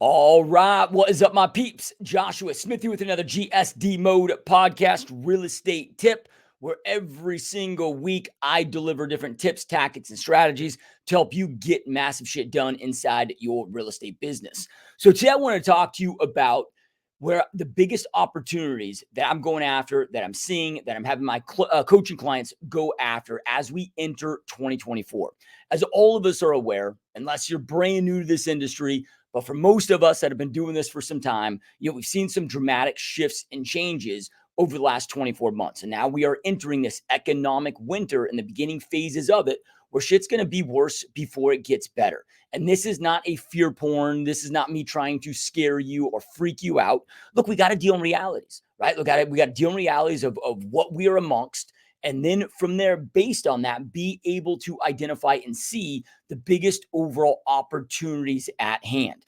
All right. What is up, my peeps? Joshua Smith here with another GSD Mode podcast real estate tip, where every single week I deliver different tips, tactics, and strategies to help you get massive shit done inside your real estate business. So today I want to talk to you about where the biggest opportunities that I'm going after, that I'm seeing, that I'm having my coaching clients go after as we enter 2024. As all of us are aware, unless you're brand new to this industry, but for most of us that have been doing this for some time, we've seen some dramatic shifts and changes over the last 24 months. And now we are entering this economic winter in the beginning phases of it, where shit's going to be worse before it gets better. And this is not a fear porn. This is not me trying to scare you or freak you out. Look, we got to deal in realities, right? We got to deal in realities of what we are amongst. And then from there, based on that, be able to identify and see the biggest overall opportunities at hand.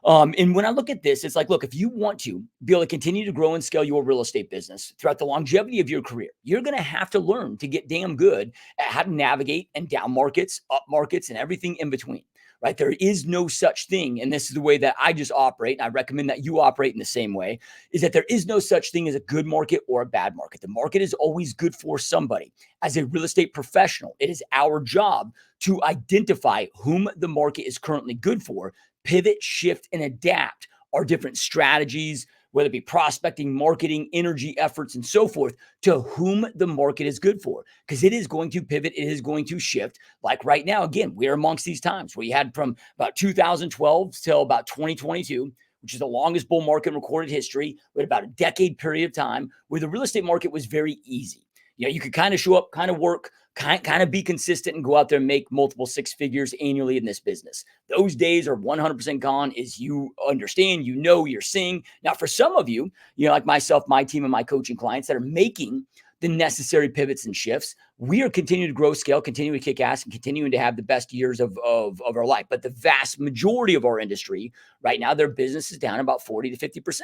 And when I look at this, it's like, look, if you want to be able to continue to grow and scale your real estate business throughout the longevity of your career, you're going to have to learn to get damn good at how to navigate and down markets, up markets, and everything in between. Right? There is no such thing, and this is the way that I just operate, and I recommend that you operate in the same way, is that there is no such thing as a good market or a bad market. The market is always good for somebody. As a real estate professional, it is our job to identify whom the market is currently good for, pivot, shift, and adapt our different strategies, whether it be prospecting, marketing, energy efforts, and so forth, to whom the market is good for. Because it is going to pivot, it is going to shift. Like right now, again, we're amongst these times where you had from about 2012 till about 2022, which is the longest bull market in recorded history, with about a decade period of time where the real estate market was very easy. You could kind of show up, kind of work, kind of be consistent and go out there and make multiple six figures annually in this business. Those days are 100% gone, as you understand, you're seeing. Now, for some of you, like myself, my team, and my coaching clients that are making the necessary pivots and shifts, we are continuing to grow, scale, continuing to kick ass, and continuing to have the best years of our life. But the vast majority of our industry right now, their business is down about 40 to 50%.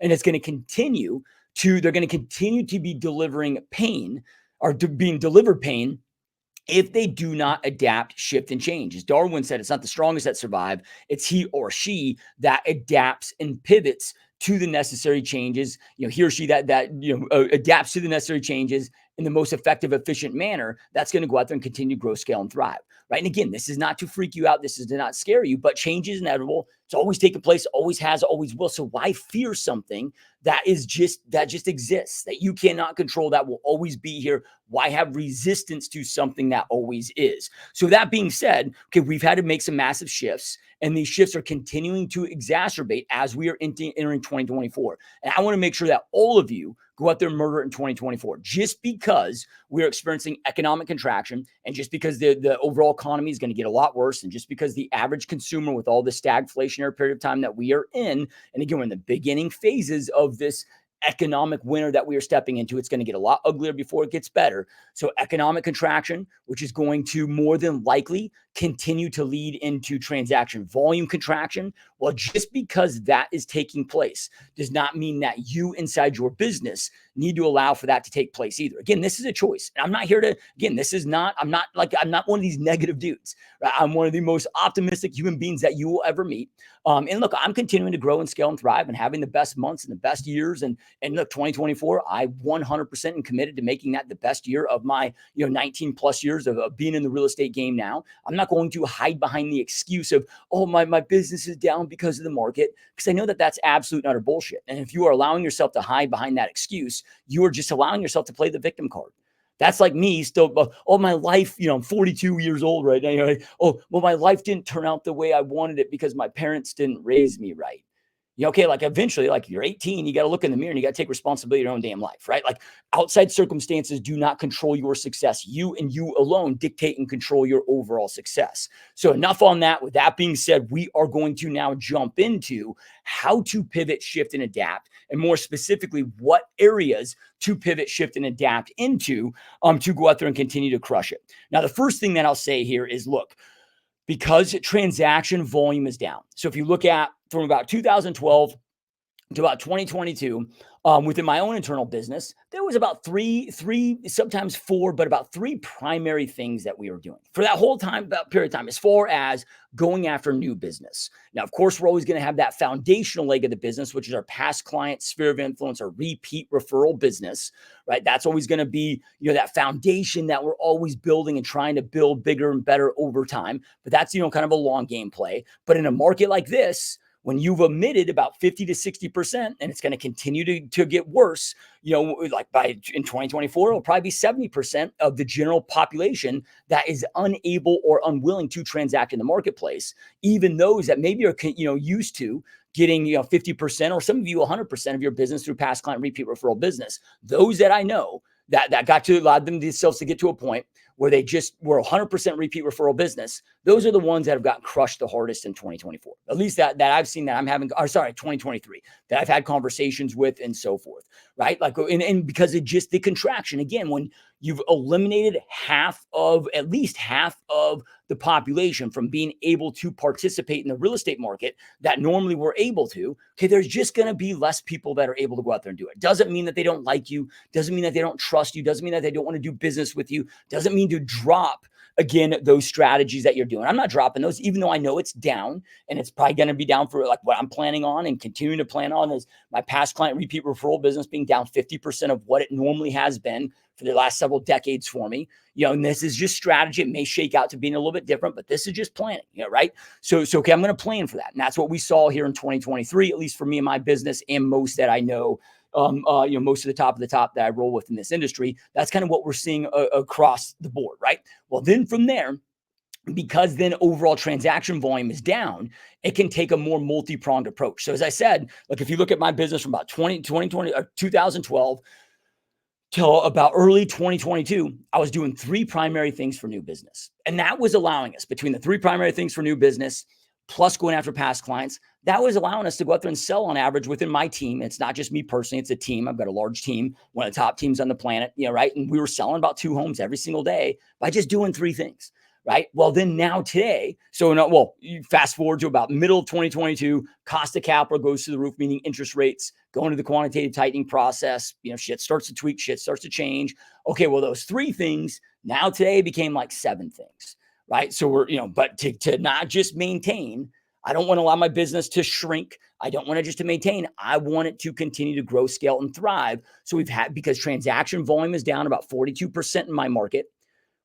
And it's going to continue they're going to continue to be delivering pain, or being delivered pain, if they do not adapt, shift, and change. As Darwin said, it's not the strongest that survive, it's he or she that adapts and pivots to the necessary changes. He or she that adapts to the necessary changes in the most effective, efficient manner. That's going to go out there and continue to grow, scale, and thrive. Right. And again, this is not to freak you out. This is to not scare you, but change is inevitable. It's always taking place, always has, always will. So why fear something that just exists, that you cannot control, that will always be here? Why have resistance to something that always is? So that being said, okay, we've had to make some massive shifts, and these shifts are continuing to exacerbate as we are entering 2024. And I want to make sure that all of you go out there and murder it in 2024. Just because we're experiencing economic contraction, and just because the overall economy is going to get a lot worse, and just because the average consumer, with all the stagflationary period of time that we are in, and again, we're in the beginning phases of this economic winter that we are stepping into, it's going to get a lot uglier before it gets better. So economic contraction, which is going to more than likely continue to lead into transaction volume contraction. Well, just because that is taking place does not mean that you inside your business need to allow for that to take place either. Again, this is a choice. And I'm not here to, again, I'm not one of these negative dudes. Right? I'm one of the most optimistic human beings that you will ever meet. And look, I'm continuing to grow and scale and thrive and having the best months and the best years. And look, 2024, I 100% am committed to making that the best year of my 19 plus years of being in the real estate game now. I'm not going to hide behind the excuse of, oh, my business is down because of the market, because I know that that's absolute and utter bullshit. And if you are allowing yourself to hide behind that excuse, you are just allowing yourself to play the victim card. That's like me still, my life, I'm 42 years old right now. My life didn't turn out the way I wanted it because my parents didn't raise me right. Okay, like eventually, like you're 18, you got to look in the mirror and you got to take responsibility of your own damn life, right? Like outside circumstances do not control your success. You and you alone dictate and control your overall success. So enough on that. With that being said, we are going to now jump into how to pivot, shift, and adapt, and more specifically, what areas to pivot, shift, and adapt into to go out there and continue to crush it. Now, the first thing that I'll say here is, look, because transaction volume is down. So if you look at from about 2012 to about 2022, within my own internal business, there was about three, sometimes four, but about three primary things that we were doing for that whole time, that period of time, as far as going after new business. Now, of course, we're always going to have that foundational leg of the business, which is our past client sphere of influence, or repeat referral business, right? That's always going to be, that foundation that we're always building and trying to build bigger and better over time. But that's, kind of a long game play. But in a market like this, when you've omitted about 50 to 60%, and it's going to continue to get worse, like in 2024, it'll probably be 70% of the general population that is unable or unwilling to transact in the marketplace. Even those that maybe are, used to getting, 50%, or some of you 100% of your business through past client repeat referral business. Those that I know that got to allow themselves to get to a point where they just were 100% repeat referral business. Those are the ones that have gotten crushed the hardest in 2024. At least that I've seen, that I'm having, 2023, that I've had conversations with and so forth, right? Like, and because it just, the contraction, again, when you've eliminated at least half of the population from being able to participate in the real estate market that normally were able to, okay, there's just going to be less people that are able to go out there and do it. Doesn't mean that they don't like you. Doesn't mean that they don't trust you. Doesn't mean that they don't want to do business with you. Doesn't mean to drop, again, those strategies that you're doing. I'm not dropping those, even though I know it's down, and it's probably going to be down for like what I'm planning on and continuing to plan on is my past client repeat referral business being down 50% of what it normally has been for the last several decades for me. And this is just strategy. It may shake out to being a little bit different, but this is just planning, right? So okay, I'm going to plan for that. And that's what we saw here in 2023, at least for me and my business and most that I know, most of the top that I roll with in this industry. That's kind of what we're seeing across the board, right? Well, then from there, because then overall transaction volume is down, it can take a more multi-pronged approach. So as I said, like if you look at my business from about 2020 or 2012 till about early 2022, I was doing three primary things for new business. And that was allowing us, between the three primary things for new business, plus going after past clients, that was allowing us to go out there and sell on average within my team. It's not just me personally, it's a team. I've got a large team, one of the top teams on the planet, right? And we were selling about 2 homes every single day by just doing 3 things. Right. Well, then now today, you fast forward to about middle of 2022, cost of capital goes to the roof, meaning interest rates go into the quantitative tightening process. Shit starts to tweak, shit starts to change. Okay, well, those 3 things now today became like 7 things. Right. So we're, but to not just maintain, I don't want to allow my business to shrink. I don't want it just to maintain. I want it to continue to grow, scale, and thrive. So because transaction volume is down about 42% in my market.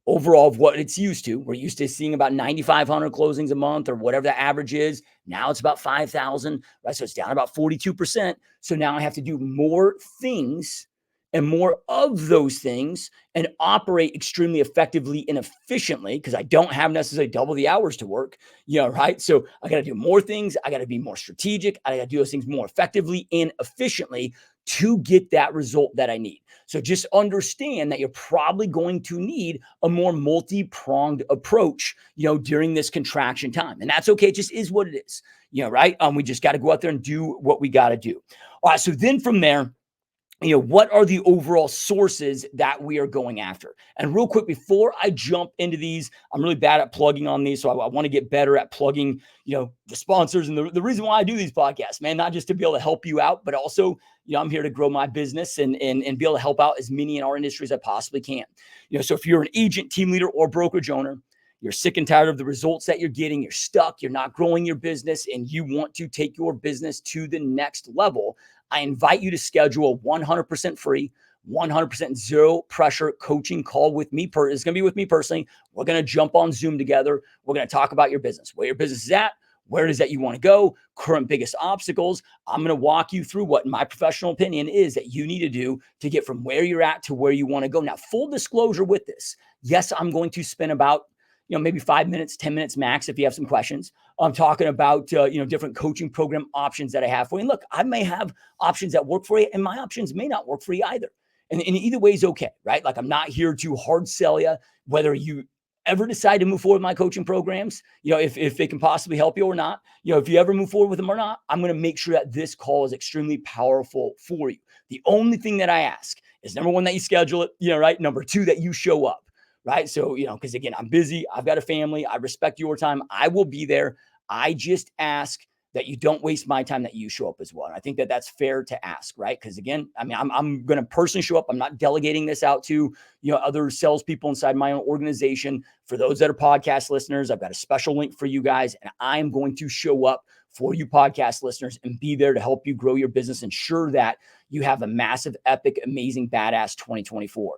Overall of what it's used to. We're used to seeing about 9,500 closings a month or whatever the average is. Now it's about 5,000, right? So it's down about 42%. So now I have to do more things and more of those things and operate extremely effectively and efficiently, because I don't have necessarily double the hours to work, right? So I got to do more things. I got to be more strategic. I got to do those things more effectively and efficiently to get that result that I need. So just understand that you're probably going to need a more multi-pronged approach, during this contraction time. And that's okay. It just is what it is, right? We just got to go out there and do what we got to do. All right. So then from there, what are the overall sources that we are going after? And real quick, before I jump into these, I'm really bad at plugging on these. So I want to get better at plugging, the sponsors. And the reason why I do these podcasts, man, not just to be able to help you out, but also, I'm here to grow my business and be able to help out as many in our industry as I possibly can. So if you're an agent, team leader, or brokerage owner, you're sick and tired of the results that you're getting, you're stuck, you're not growing your business, and you want to take your business to the next level, I invite you to schedule a 100% free, 100% zero pressure coaching call with me. It's going to be with me personally. We're going to jump on Zoom together. We're going to talk about your business, where your business is at, where it is that you want to go, current biggest obstacles. I'm going to walk you through what, in my professional opinion, is that you need to do to get from where you're at to where you want to go. Now, full disclosure with this, yes, I'm going to spend about maybe 5 minutes, 10 minutes max if you have some questions. I'm talking about, different coaching program options that I have for you. And look, I may have options that work for you, and my options may not work for you either. And either way is okay, right? Like, I'm not here to hard sell you, whether you ever decide to move forward with my coaching programs, if they can possibly help you or not, if you ever move forward with them or not, I'm going to make sure that this call is extremely powerful for you. The only thing that I ask is, number 1, that you schedule it, right? Number 2, that you show up. Right. So, because again, I'm busy. I've got a family. I respect your time. I will be there. I just ask that you don't waste my time, that you show up as well. And I think that that's fair to ask, right? Because again, I mean, I'm going to personally show up. I'm not delegating this out to, other salespeople inside my own organization. For those that are podcast listeners, I've got a special link for you guys, and I'm going to show up for you podcast listeners and be there to help you grow your business, ensure that you have a massive, epic, amazing, badass 2024.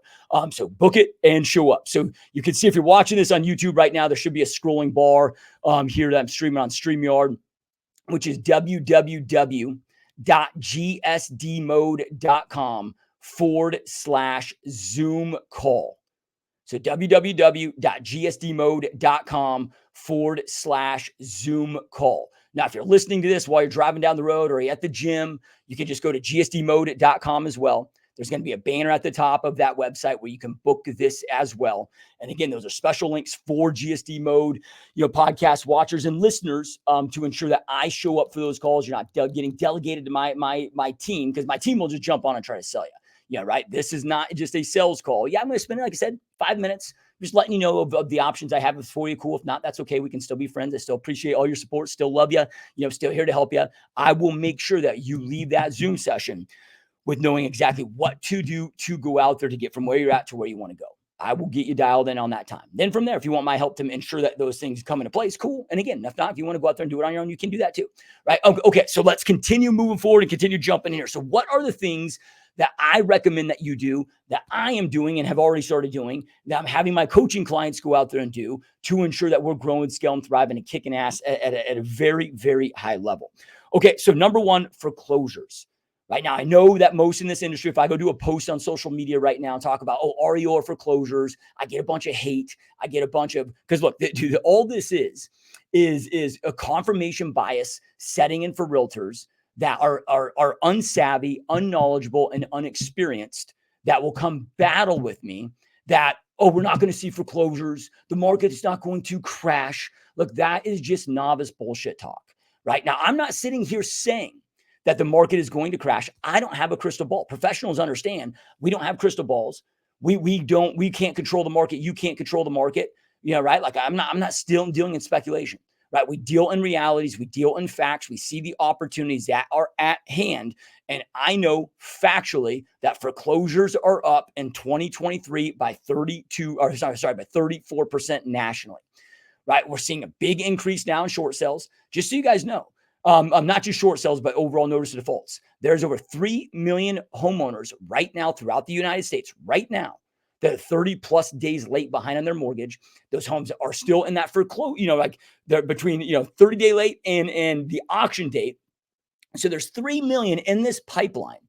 So book it and show up. So you can see, if you're watching this on YouTube right now, there should be a scrolling bar here that I'm streaming on StreamYard, which is www.gsdmode.com/Zoom call. So www.gsdmode.com/Zoom call. Now, if you're listening to this while you're driving down the road or at the gym, you can just go to gsdmode.com as well. There's going to be a banner at the top of that website where you can book this as well. And again, those are special links for GSD Mode, podcast watchers and listeners, to ensure that I show up for those calls. You're not getting delegated to my team, because my team will just jump on and try to sell you. Yeah, right. This is not just a sales call. Yeah, I'm going to spend, like I said, 5 minutes just letting you know of the options I have for you. Cool. If not, that's okay. We can still be friends. I still appreciate all your support. Still love you. Still here to help you. I will make sure that you leave that Zoom session with knowing exactly what to do to go out there to get from where you're at to where you want to go. I will get you dialed in on that time. Then from there, if you want my help to ensure that those things come into place, cool. And again, if not, if you want to go out there and do it on your own, you can do that too, right? Okay, so let's continue moving forward and continue jumping in here. So what are the things that I recommend that you do, that I am doing and have already started doing, that I'm having my coaching clients go out there and do, to ensure that we're growing, scaling, thriving, and kicking ass at a very, very high level? Okay, so number one, foreclosures. Right now, I know that most in this industry, if I go do a post on social media right now and talk about, REO or foreclosures, I get a bunch of hate. I get a bunch of, because look, dude, all this is a confirmation bias setting in for realtors that are unsavvy, unknowledgeable, and unexperienced, that will come battle with me that, we're not going to see foreclosures. The market is not going to crash. Look, that is just novice bullshit talk. Right now, I'm not sitting here saying that the market is going to crash. I don't have a crystal ball. Professionals understand we don't have crystal balls. We can't control the market. You can't control the market. Right? Like I'm not still dealing in speculation. Right? We deal in realities. We deal in facts. We see the opportunities that are at hand. And I know factually that foreclosures are up in 2023 by 34% nationally. Right? We're seeing a big increase now in short sales. Just so you guys know. Not just short sales, but overall notice of defaults. There's over 3 million homeowners right now throughout the United States, right now, that are 30 plus days late behind on their mortgage. Those homes are still in that foreclosure, like they're between, 30-day late and the auction date. So there's 3 million in this pipeline.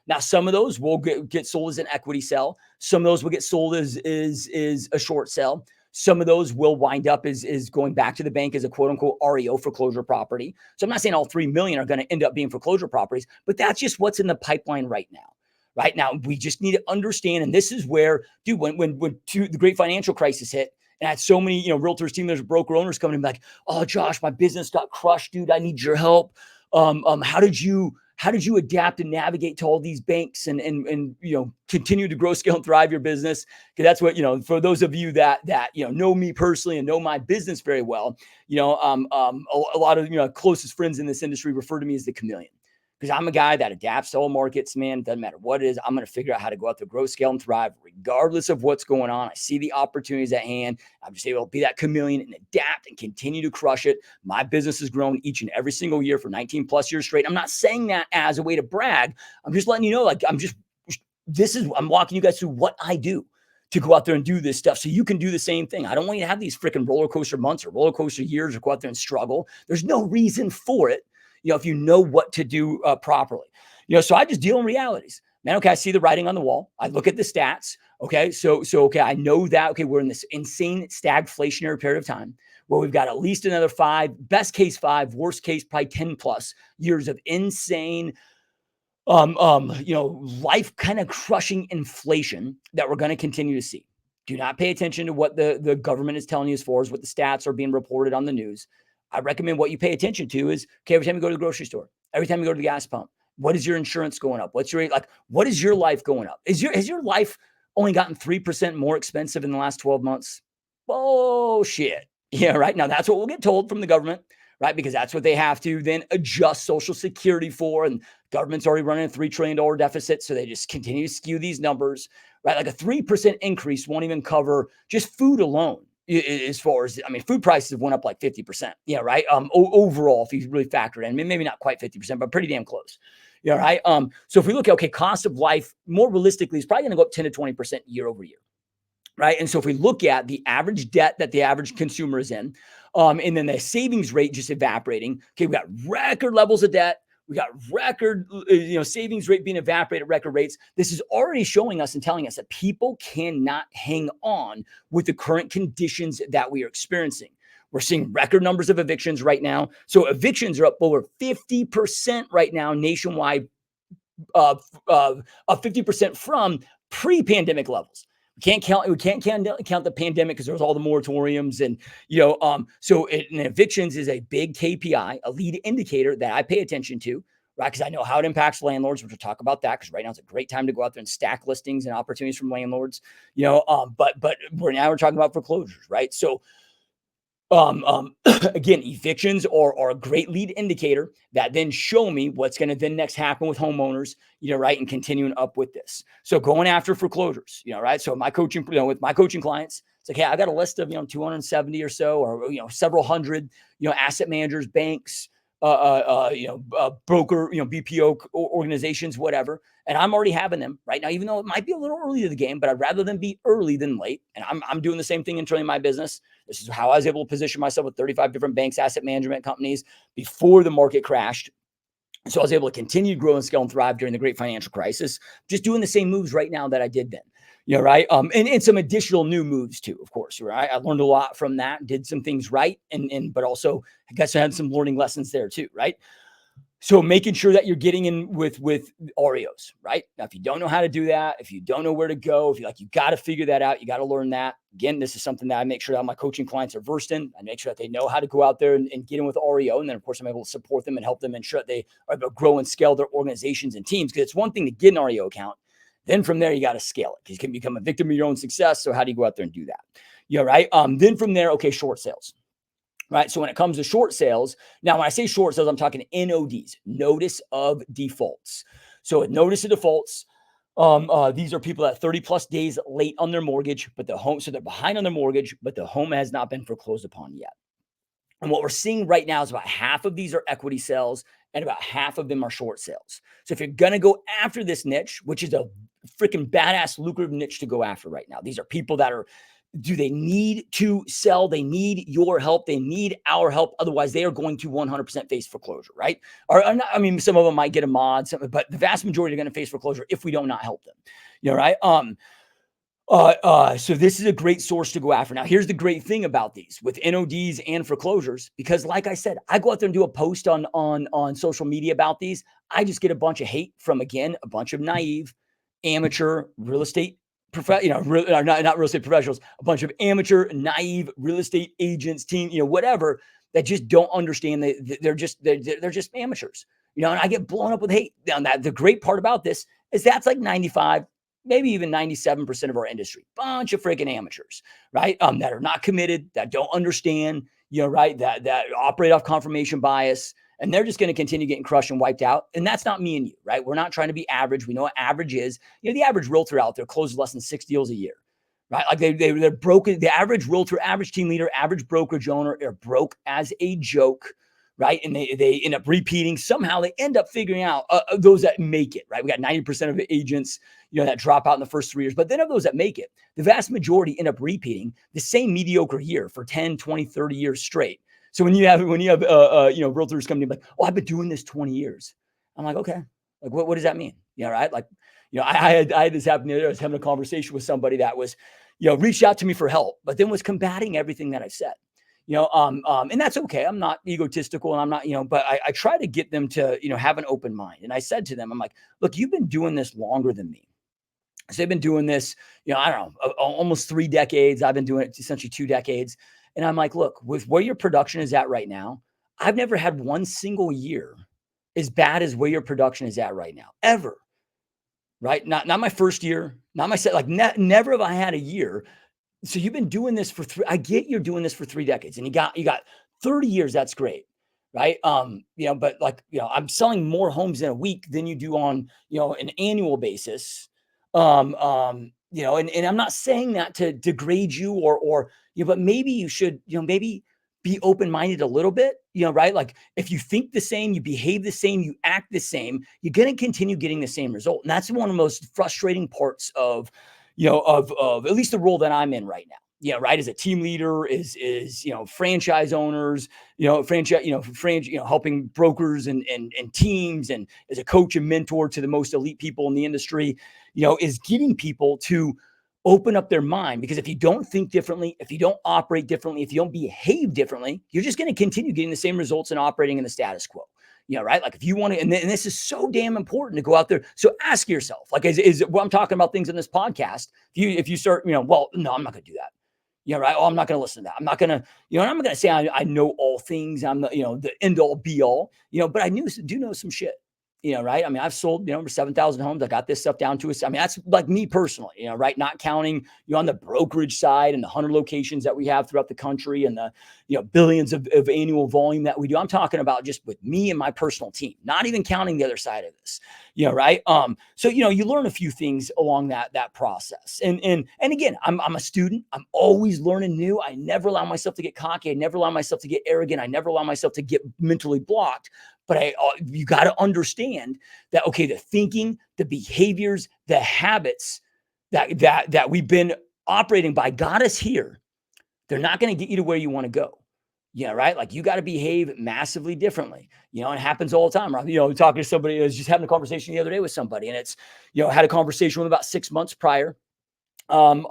Now, some of those will get sold as an equity sell. Some of those will get sold as a short sell. Some of those will wind up as going back to the bank as a quote unquote REO foreclosure property. So I'm not saying all 3 million are going to end up being foreclosure properties, but that's just what's in the pipeline right now. Right now, we just need to understand. And this is where, dude, when the great financial crisis hit, and I had so many, realtors, team leaders, broker owners coming in like, oh, Josh, my business got crushed, dude. I need your help. How did you adapt and navigate to all these banks and continue to grow, scale, and thrive your business? Because that's what, for those of you that know me personally and know my business very well, a lot of closest friends in this industry refer to me as the chameleon. Because I'm a guy that adapts to all markets, man. It doesn't matter what it is. I'm going to figure out how to go out there, grow, scale, and thrive, regardless of what's going on. I see the opportunities at hand. I'm just able to be that chameleon and adapt and continue to crush it. My business has grown each and every single year for 19 plus years straight. I'm not saying that as a way to brag. I'm just letting you know, I'm walking you guys through what I do to go out there and do this stuff so you can do the same thing. I don't want you to have these freaking roller coaster months or roller coaster years or go out there and struggle. There's no reason for it. If you know what to do properly, so I just deal in realities, man. Okay. I see the writing on the wall. I look at the stats. Okay. So, okay. I know that, okay, we're in this insane stagflationary period of time where we've got at least another 5, best case 5, worst case, probably 10 plus years of insane, life kind of crushing inflation that we're going to continue to see. Do not pay attention to what the government is telling you as far as what the stats are being reported on the news. I recommend what you pay attention to is, okay, every time you go to the grocery store, every time you go to the gas pump, what is your insurance going up? What is your life going up? Has your life only gotten 3% more expensive in the last 12 months? Bullshit. Yeah, right. Now that's what we'll get told from the government, right? Because that's what they have to then adjust Social Security for. And government's already running a $3 trillion deficit. So they just continue to skew these numbers, right? Like a 3% increase won't even cover just food alone. As far as, I mean, food prices have went up like 50%. Yeah, right. Overall, if you really factor it in, maybe not quite 50%, but pretty damn close. Yeah, right. So if we look at, okay, cost of life more realistically is probably going to go up 10 to 20% year over year. Right. And so if we look at the average debt that the average consumer is in, and then the savings rate just evaporating, okay, we got record levels of debt. We got record, savings rate being evaporated at record rates. This is already showing us and telling us that people cannot hang on with the current conditions that we are experiencing. We're seeing record numbers of evictions right now. So evictions are up over 50% right now nationwide, 50% from pre-pandemic levels. We can't count the pandemic because there was all the moratoriums and, evictions is a big KPI, a lead indicator that I pay attention to, right? Because I know how it impacts landlords, which we'll talk about that because right now it's a great time to go out there and stack listings and opportunities from landlords, but we're talking about foreclosures, right? So, again, evictions are a great lead indicator that then show me what's going to then next happen with homeowners, right? And continuing up with this. So going after foreclosures, right? So my coaching, with my coaching clients, it's like, hey, I got a list of, 270 or so, or, several hundred, asset managers, banks, broker, BPO organizations, whatever. And I'm already having them right now, even though it might be a little early to the game, but I'd rather them be early than late. And I'm doing the same thing internally in my business. This is how I was able to position myself with 35 different banks, asset management companies before the market crashed. So I was able to continue to grow and scale and thrive during the great financial crisis, just doing the same moves right now that I did then. Right. And some additional new moves too, of course, right? I learned a lot from that, did some things right. But also I guess I had some learning lessons there too. Right. So making sure that you're getting in with REOs, right? Now, if you don't know how to do that, if you don't know where to go, if you got to figure that out, you got to learn that. Again, this is something that I make sure that my coaching clients are versed in. I make sure that they know how to go out there and get in with REO. And then, of course, I'm able to support them and help them ensure that they are able to grow and scale their organizations and teams. Because it's one thing to get an REO account. Then from there, you got to scale it because you can become a victim of your own success. So how do you go out there and do that? Yeah, right. Then from there, okay, short sales. Right. So when it comes to short sales, now when I say short sales, I'm talking NODs, notice of defaults. So with notice of defaults, these are people that 30 plus days late on their mortgage, but so they're behind on their mortgage, but the home has not been foreclosed upon yet. And what we're seeing right now is about half of these are equity sales and about half of them are short sales. So if you're going to go after this niche, which is a freaking badass lucrative niche to go after right now, these are people that do they need to sell? They need your help. They need our help. Otherwise, they are going to 100% face foreclosure, right? Or not, some of them might get a mod, but the vast majority are going to face foreclosure if we don't not help them. Right? So this is a great source to go after. Now, here's the great thing about these with NODs and foreclosures, because like I said, I go out there and do a post on social media about these. I just get a bunch of hate from, again, a bunch of naive, amateur real estate not real estate professionals, a bunch of amateur, naive real estate agents, team, whatever, that just don't understand. They're just amateurs, and I get blown up with hate. Now, the great part about this is that's like 95, maybe even 97% of our industry, bunch of freaking amateurs, right? That are not committed, that don't understand, right? That operate off confirmation bias. And they're just going to continue getting crushed and wiped out. And that's not me and you, right? We're not trying to be average. We know what average is. The average realtor out there closes less than 6 deals a year, right? Like they're broken. The average realtor, average team leader, average brokerage owner are broke as a joke, right? And they end up repeating. Somehow they end up figuring out those that make it, right? We got 90% of agents, that drop out in the first 3 years. But then of those that make it, the vast majority end up repeating the same mediocre year for 10, 20, 30 years straight. So when you have realtors come to me like, oh, I've been doing this 20 years. I'm like, okay, like what does that mean? Right? Like, I had this happen the other day. I was having a conversation with somebody that was, reached out to me for help, but then was combating everything that I said. And that's okay. I'm not egotistical and I'm not, but I try to get them to, have an open mind. And I said to them, I'm like, look, you've been doing this longer than me. So they've been doing this, I don't know, almost 3 decades. I've been doing it essentially 2 decades. And I'm like, look, with where your production is at right now, I've never had one single year as bad as where your production is at right now, ever. Right? Not my first year, not my set, never have I had a year. So you've been doing this for 3. I get you're doing this for 3 decades and you got 30 years. That's great. right? But like, I'm selling more homes in a week than you do on, an annual basis. And I'm not saying that to degrade you but maybe you should, maybe be open-minded a little bit, right? Like if you think the same, you behave the same, you act the same, you're going to continue getting the same result. And that's one of the most frustrating parts of, of at least the role that I'm in right now. Right. As a team leader, is franchise owners, franchise, helping brokers and teams, and as a coach and mentor to the most elite people in the industry, is getting people to open up their mind. Because if you don't think differently, if you don't operate differently, if you don't behave differently, you're just going to continue getting the same results and operating in the status quo. Right. Like if you want to, and this is so damn important to go out there. So ask yourself, like, is what I'm talking about things in this podcast. If you start, well, no, I'm not going to do that. Right. Oh, I'm not going to listen to that. I'm not going to, I'm not going to say I know all things. I'm the, the end all be all, but I do know some shit. Right. I mean, I've sold, over 7,000 homes. I got this stuff down to us. I mean, that's like me personally, right. Not counting, on the brokerage side and the 100 locations that we have throughout the country and the, billions of annual volume that we do. I'm talking about just with me and my personal team, not even counting the other side of this, right. So, you learn a few things along that process. And again, I'm a student. I'm always learning new. I never allow myself to get cocky. I never allow myself to get arrogant. I never allow myself to get mentally blocked. But you got to understand that, okay, the thinking, the behaviors, the habits that we've been operating by got us here. They're not going to get you to where you want to go. Right. Like you got to behave massively differently. And it happens all the time. Right? Talking to somebody, I was just having a conversation the other day with somebody, and it's, had a conversation with them about 6 months prior. And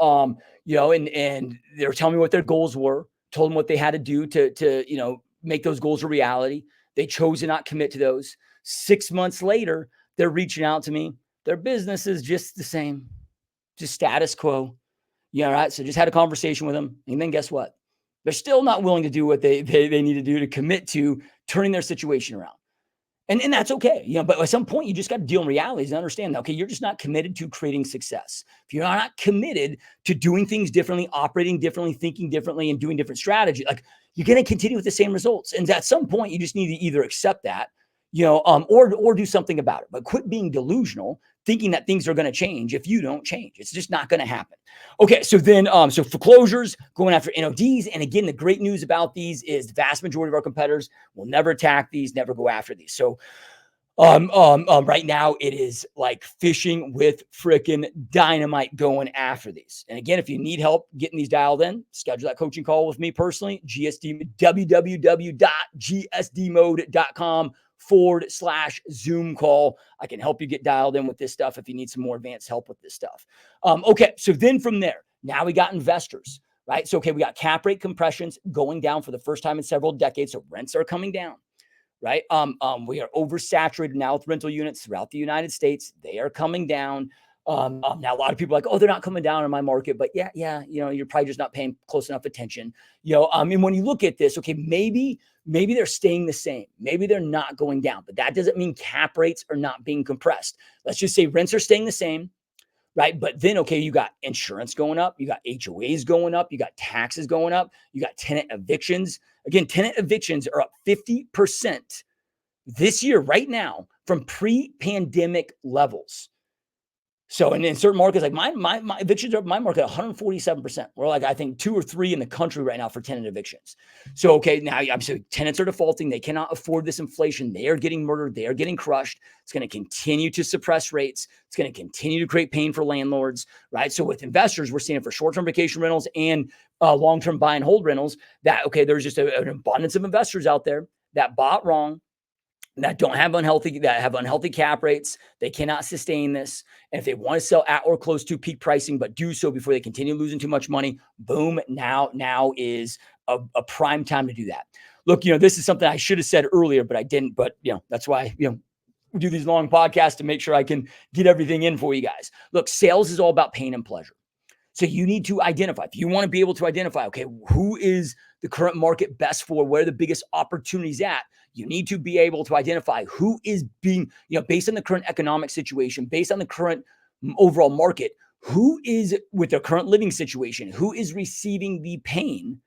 they were telling me what their goals were, told them what they had to do to make those goals a reality. They chose to not commit to those. 6 months later, they're reaching out to me. Their business is just the same, just status quo. Right. So just had a conversation with them. And then guess what? They're still not willing to do what they need to do to commit to turning their situation around. And that's okay. But at some point you just got to deal in realities and understand that, okay, you're just not committed to creating success. If you're not committed to doing things differently, operating differently, thinking differently, and doing different strategy, like you're going to continue with the same results. And at some point you just need to either accept that, or do something about it. But quit being delusional, thinking that things are going to change if you don't change. It's just not going to happen. Okay, so then, so foreclosures, going after NODs. And again, the great news about these is the vast majority of our competitors will never attack these, never go after these. So right now it is like fishing with freaking dynamite going after these. And again, if you need help getting these dialed in, schedule that coaching call with me personally, www.gsdmode.com/Zoom call. I can help you get dialed in with this stuff if you need some more advanced help with this stuff. Okay. So then from there, now we got investors, right? So, okay, we got cap rate compressions going down for the first time in several decades. So rents are coming down. Right. We are oversaturated now with rental units throughout the United States. They are coming down. Now a lot of people are like, oh, they're not coming down in my market, but yeah. You're probably just not paying close enough attention. And when you look at this, okay, maybe they're staying the same. Maybe they're not going down, but that doesn't mean cap rates are not being compressed. Let's just say rents are staying the same. Right. But then, okay, you got insurance going up, you got HOAs going up, you got taxes going up, you got tenant evictions. Again, tenant evictions are up 50% this year right now from pre-pandemic levels. So in certain markets, like my evictions are up, my market 147%. We're like, I think 2 or 3 in the country right now for tenant evictions. So, okay, now I'm saying tenants are defaulting. They cannot afford this inflation. They are getting murdered. They are getting crushed. It's going to continue to suppress rates. It's going to continue to create pain for landlords, right? So with investors, we're seeing it for short-term vacation rentals and long-term buy and hold rentals that, okay, there's just an abundance of investors out there that bought wrong, that have unhealthy cap rates. They cannot sustain this. And if they want to sell at or close to peak pricing, but do so before they continue losing too much money, boom, now is a prime time to do that. Look, this is something I should have said earlier, but I didn't. But, that's why, we do these long podcasts to make sure I can get everything in for you guys. Look, sales is all about pain and pleasure. So you need to identify, if you want to be able to identify, okay, who is the current market best for, where the biggest opportunities at, you need to be able to identify who is being, based on the current economic situation, based on the current overall market, who is with their current living situation, who is receiving the pain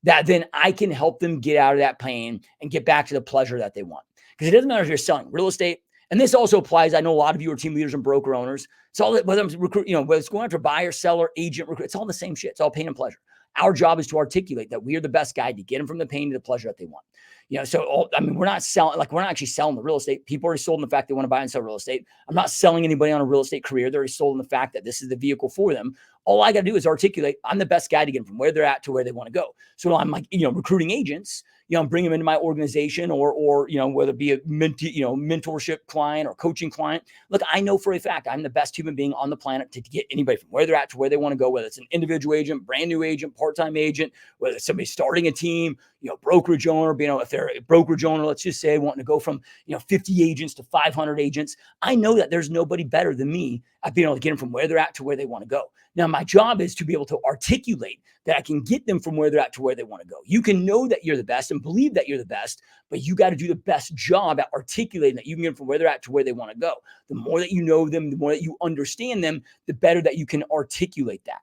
that then I can help them get out of that pain and get back to the pleasure that they want. Because it doesn't matter if you're selling real estate. And this also applies. I know a lot of you are team leaders and broker owners. It's all that, whether I'm whether it's going after buyer, seller, agent, recruit, it's all the same shit. It's all pain and pleasure. Our job is to articulate that we are the best guide to get them from the pain to the pleasure that they want. We're not selling, we're not actually selling the real estate. People are sold in the fact they want to buy and sell real estate. I'm not selling anybody on a real estate career. They're already sold in the fact that this is the vehicle for them. All I got to do is articulate, I'm the best guy to get them from where they're at to where they want to go. So I'm recruiting agents, bring them into my organization or whether it be a mentorship client or coaching client. Look, I know for a fact I'm the best human being on the planet to get anybody from where they're at to where they want to go, whether it's an individual agent, brand new agent, part-time agent, whether it's somebody starting a team, brokerage owner, if they're a brokerage owner, let's just say wanting to go from, 50 agents to 500 agents. I know that there's nobody better than me at being able to get them from where they're at to where they want to go. Now, my job is to be able to articulate that I can get them from where they're at to where they want to go. You can know that you're the best and believe that you're the best, but you got to do the best job at articulating that you can get them from where they're at to where they want to go. The more that you know them, the more that you understand them, the better that you can articulate that.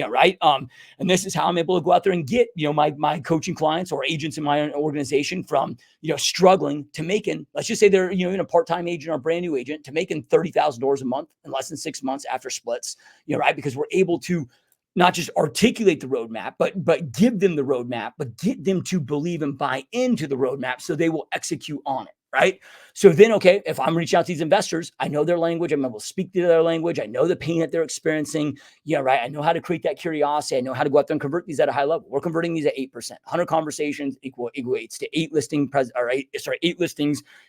Right. And this is how I'm able to go out there and get, my coaching clients or agents in my organization from, struggling to making, let's just say they're, in a part-time agent or a brand new agent to making $30,000 a month in less than 6 months after splits, right? Because we're able to not just articulate the roadmap, but give them the roadmap, but get them to believe and buy into the roadmap so they will execute on it. Right. So then, okay, if I'm reaching out to these investors, I know their language. I'm able to speak to their language. I know the pain that they're experiencing. Right. I know how to create that curiosity. I know how to go out there and convert these at a high level. We're converting these at 8%. 100 conversations equates to 8 listings,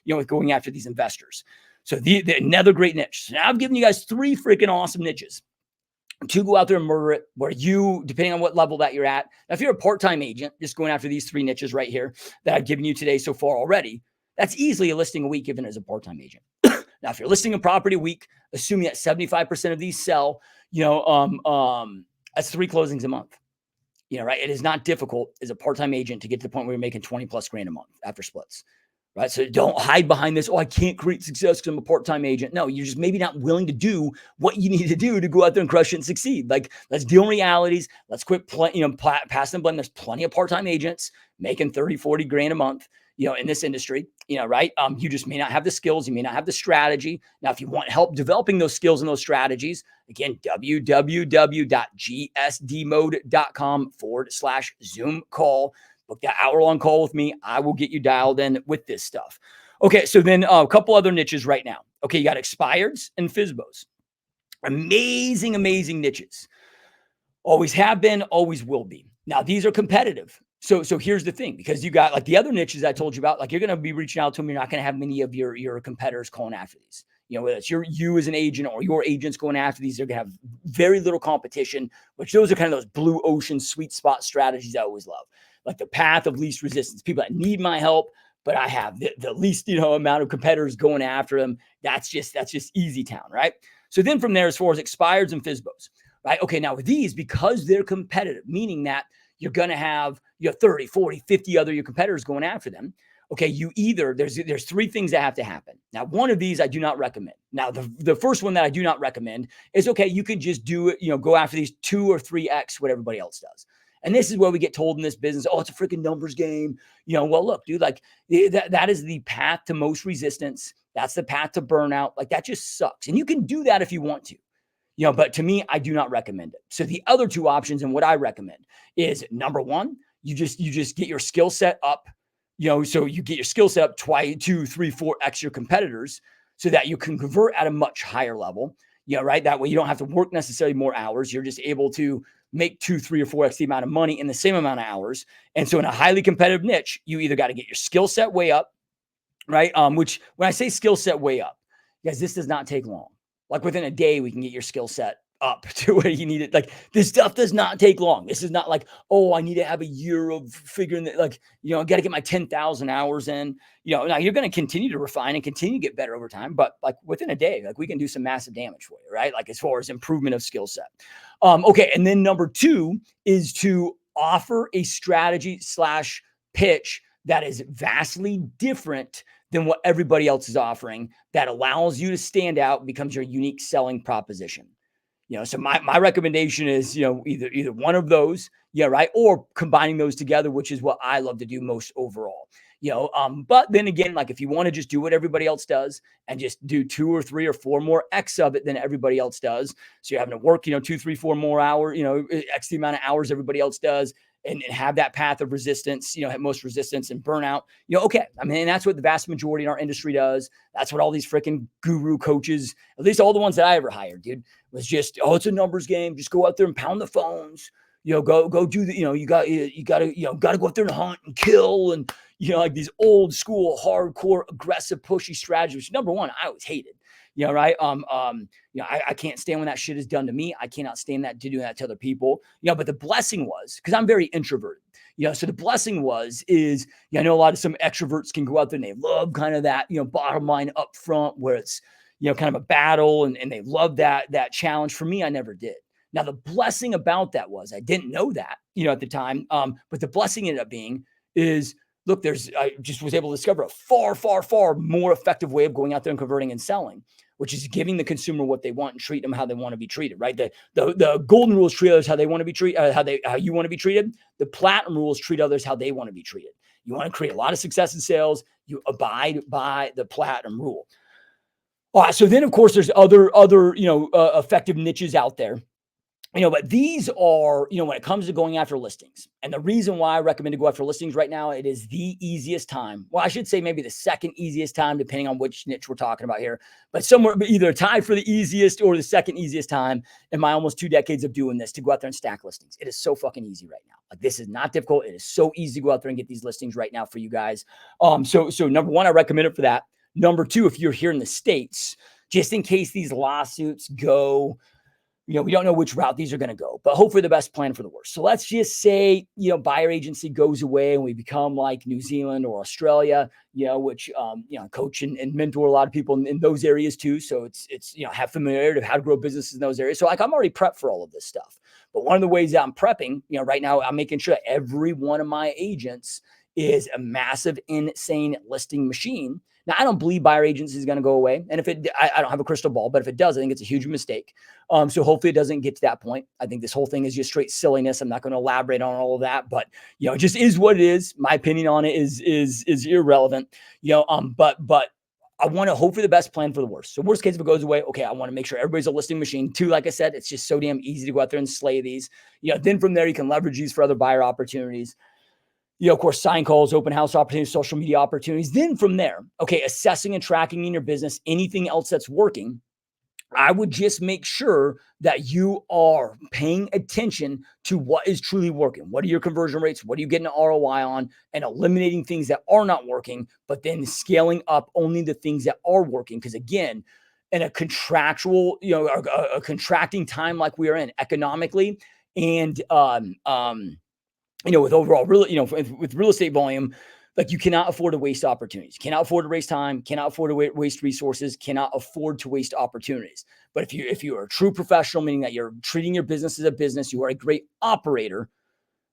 with going after these investors. So another great niche. So now I've given you guys 3 freaking awesome niches to go out there and murder it, where you, depending on what level that you're at. Now, if you're a part-time agent, just going after these 3 niches right here that I've given you today so far already, that's easily a listing a week given as a part-time agent. Now, if you're listing a property a week, assuming that 75% of these sell, that's 3 closings a month. Right? It is not difficult as a part-time agent to get to the point where you're making 20 plus grand a month after splits. Right. So don't hide behind this. Oh, I can't create success because I'm a part-time agent. No, you're just maybe not willing to do what you need to do to go out there and crush it and succeed. Like, let's deal in realities. Let's quit passing the blame. There's plenty of part-time agents making 30, 40 grand a month, in this industry, right? You just may not have the skills. You may not have the strategy. Now, if you want help developing those skills and those strategies, again, www.gsdmode.com/Zoom call. Book that hour-long call with me. I will get you dialed in with this stuff. Okay, so then a couple other niches right now. Okay, you got expireds and FSBOs. Amazing, amazing niches. Always have been, always will be. Now, these are competitive. So here's the thing, because you got like the other niches I told you about, like you're going to be reaching out to them. You're not going to have many of your competitors calling after these. Whether it's you as an agent or your agents going after these, they're going to have very little competition, which those are kind of those blue ocean sweet spot strategies I always love. Like the path of least resistance, people that need my help, but I have the least, amount of competitors going after them. That's just easy town, right? So then from there, as far as expireds and FSBOs, right? Okay, now with these, because they're competitive, meaning that you're going to have 30, 40, 50 other your competitors going after them. Okay, there's 3 things that have to happen. Now, one of these I do not recommend. Now, the first one that I do not recommend is, okay, you can just do it, go after these 2 or 3x what everybody else does. And this is where we get told in this business, oh, it's a freaking numbers game. Well, look, dude, like that is the path to most resistance. That's the path to burnout. Like that just sucks. And you can do that if you want to. But to me, I do not recommend it. So the other 2 options and what I recommend is, number 1, you just get your skill set up, so you get your skill set up 2, 3, 4x your competitors so that you can convert at a much higher level, right? That way you don't have to work necessarily more hours. You're just able to make 2, 3, or 4x the amount of money in the same amount of hours. And so in a highly competitive niche, you either got to get your skill set way up, right? Which when I say skill set way up, guys, this does not take long. Like within a day, we can get your skill set up to where you need it. Like this stuff does not take long. This is not like, oh, I need to have a year of figuring that, like, I got to get my 10,000 hours in, now you're going to continue to refine and continue to get better over time, but like within a day, like we can do some massive damage for you, right? Like as far as improvement of skill set. Okay. And then number 2 is to offer a strategy / pitch that is vastly different than what everybody else is offering, that allows you to stand out, becomes your unique selling proposition. So my recommendation is, either one of those, yeah, right, or combining those together, which is what I love to do most overall. But then again, like if you want to just do what everybody else does and just do 2 or 3 or 4 more X of it than everybody else does. So you're having to work, 2, 3, 4 more hours, X the amount of hours everybody else does, and have that path of resistance, have most resistance and burnout, okay. I mean, and that's what the vast majority in our industry does. That's what all these freaking guru coaches, at least all the ones that I ever hired, dude, was just, oh, it's a numbers game. Just go out there and pound the phones, go do the, you got to go out there and hunt and kill. And, like these old school, hardcore, aggressive, pushy strategies, which number one, I always hated, right. I can't stand when that shit is done to me. I cannot stand that to do that to other people, but the blessing was, cause I'm very introverted, so the blessing is, I know a lot of some extroverts can go out there and they love kind of that, bottom line up front where it's, kind of a battle and they love that challenge. For me, I never did. Now, the blessing about that was I didn't know that, at the time. But the blessing ended up being is, look, I just was able to discover a far, far, far more effective way of going out there and converting and selling, which is giving the consumer what they want and treat them how they want to be treated, right? The golden rules treat others how they want to be treated, how you want to be treated. The platinum rules treat others how they want to be treated. You want to create a lot of success in sales, you abide by the platinum rule. All right, so then, of course, there's other effective niches out there. But these are, when it comes to going after listings, and the reason why I recommend to go after listings right now, it is the easiest time. Well, I should say maybe the second easiest time, depending on which niche we're talking about here, but somewhere either tied for the easiest or the second easiest time in my almost 2 decades of doing this to go out there and stack listings. It is so fucking easy right now. Like, this is not difficult. It is so easy to go out there and get these listings right now for you guys. So number one, I recommend it for that. Number two, if you're here in the States, just in case these lawsuits go, we don't know which route these are going to go, but hope for the best, plan for the worst. So let's just say, buyer agency goes away and we become like New Zealand or Australia, which, coach and mentor a lot of people in those areas too. So it's, have familiarity of how to grow businesses in those areas. So like, I'm already prepped for all of this stuff. But one of the ways that I'm prepping, right now, I'm making sure that every one of my agents is a massive, insane listing machine. Now, I don't believe buyer agency is going to go away. And if I don't have a crystal ball, but if it does, I think it's a huge mistake. So hopefully it doesn't get to that point. I think this whole thing is just straight silliness. I'm not going to elaborate on all of that, but, it just is what it is. My opinion on it is irrelevant, but I want to hope for the best, plan for the worst. So worst case, if it goes away, okay, I want to make sure everybody's a listing machine. Two, like I said, it's just so damn easy to go out there and slay these. Then from there, you can leverage these for other buyer opportunities. Of course, sign calls, open house opportunities, social media opportunities. Then from there, okay, assessing and tracking in your business, anything else that's working, I would just make sure that you are paying attention to what is truly working. What are your conversion rates? What are you getting an ROI on? And eliminating things that are not working, but then scaling up only the things that are working. Because again, in a contractual, a contracting time like we are in economically, and with overall with real estate volume, like you cannot afford to waste opportunities, cannot afford to waste time, cannot afford to waste resources, cannot afford to waste opportunities. But if you are a true professional, meaning that you're treating your business as a business, you are a great operator,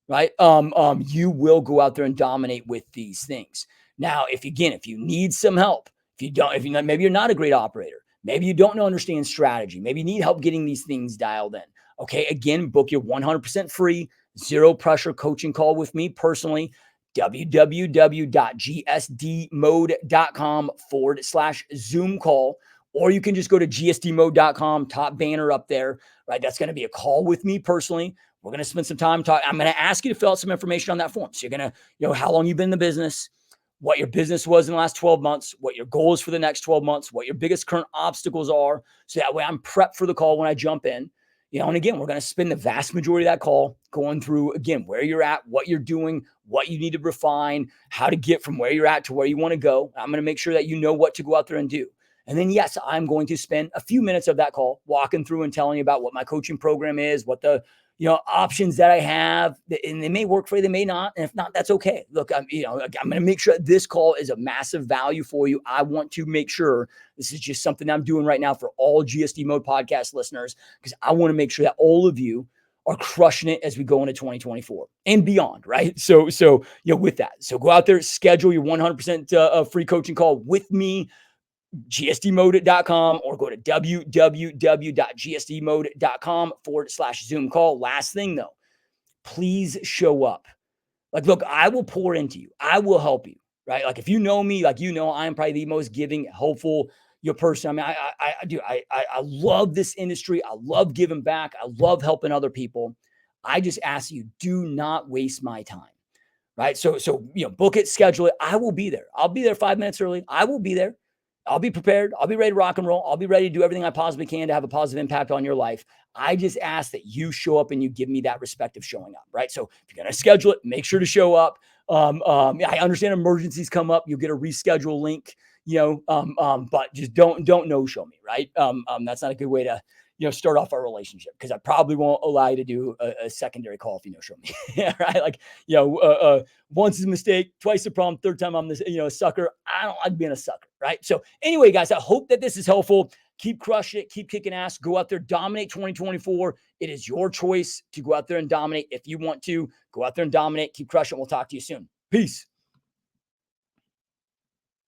right? You will go out there and dominate with these things. Now, if you need some help, maybe you're not a great operator, maybe you don't understand strategy, maybe you need help getting these things dialed in. Okay, again, book your 100% free, zero pressure coaching call with me personally. www.gsdmode.com/Zoom call, or you can just go to gsdmode.com, top banner up there, right? That's going to be a call with me personally. We're going to spend some time talking. I'm going to ask you to fill out some information on that form. So you're going to, how long you've been in the business, what your business was in the last 12 months, what your goal is for the next 12 months, what your biggest current obstacles are. So that way I'm prepped for the call when I jump in. And again, we're going to spend the vast majority of that call going through, again, where you're at, what you're doing, what you need to refine, how to get from where you're at to where you want to go. I'm going to make sure that you know what to go out there and do. And then, yes, I'm going to spend a few minutes of that call walking through and telling you about what my coaching program is, what the options that I have, and they may work for you, they may not. And if not, that's okay. Look, I'm going to make sure this call is a massive value for you. I want to make sure this is just something I'm doing right now for all GSD Mode podcast listeners, because I want to make sure that all of you are crushing it as we go into 2024 and beyond, right? So with that, so go out there, schedule your 100% free coaching call with me, gsdmode.com, or go to to www.gsdmode.com/Zoom call. Last thing though, please show up. Like, look, I will pour into you. I will help you, right? Like, if you know me, like, I am probably the most giving, helpful, person. I mean, I do. I love this industry. I love giving back. I love helping other people. I just ask you, do not waste my time, right? So, book it, schedule it. I will be there. I'll be there 5 minutes early. I will be there. I'll be prepared. I'll be ready to rock and roll. I'll be ready to do everything I possibly can to have a positive impact on your life. I just ask that you show up and you give me that respect of showing up, right? So if you're going to schedule it, make sure to show up. I understand emergencies come up. You'll get a reschedule link, but just don't no show me, right? That's not a good way to, start off our relationship, because I probably won't allow you to do a secondary call if you no show me. Yeah, right? Like, once is a mistake, twice a problem, third time I'm this, a sucker. I don't like being a sucker, right? So anyway, guys, I hope that this is helpful. Keep crushing it. Keep kicking ass. Go out there, dominate 2024. It is your choice to go out there and dominate. If you want to, go out there and dominate. Keep crushing it. We'll talk to you soon. Peace.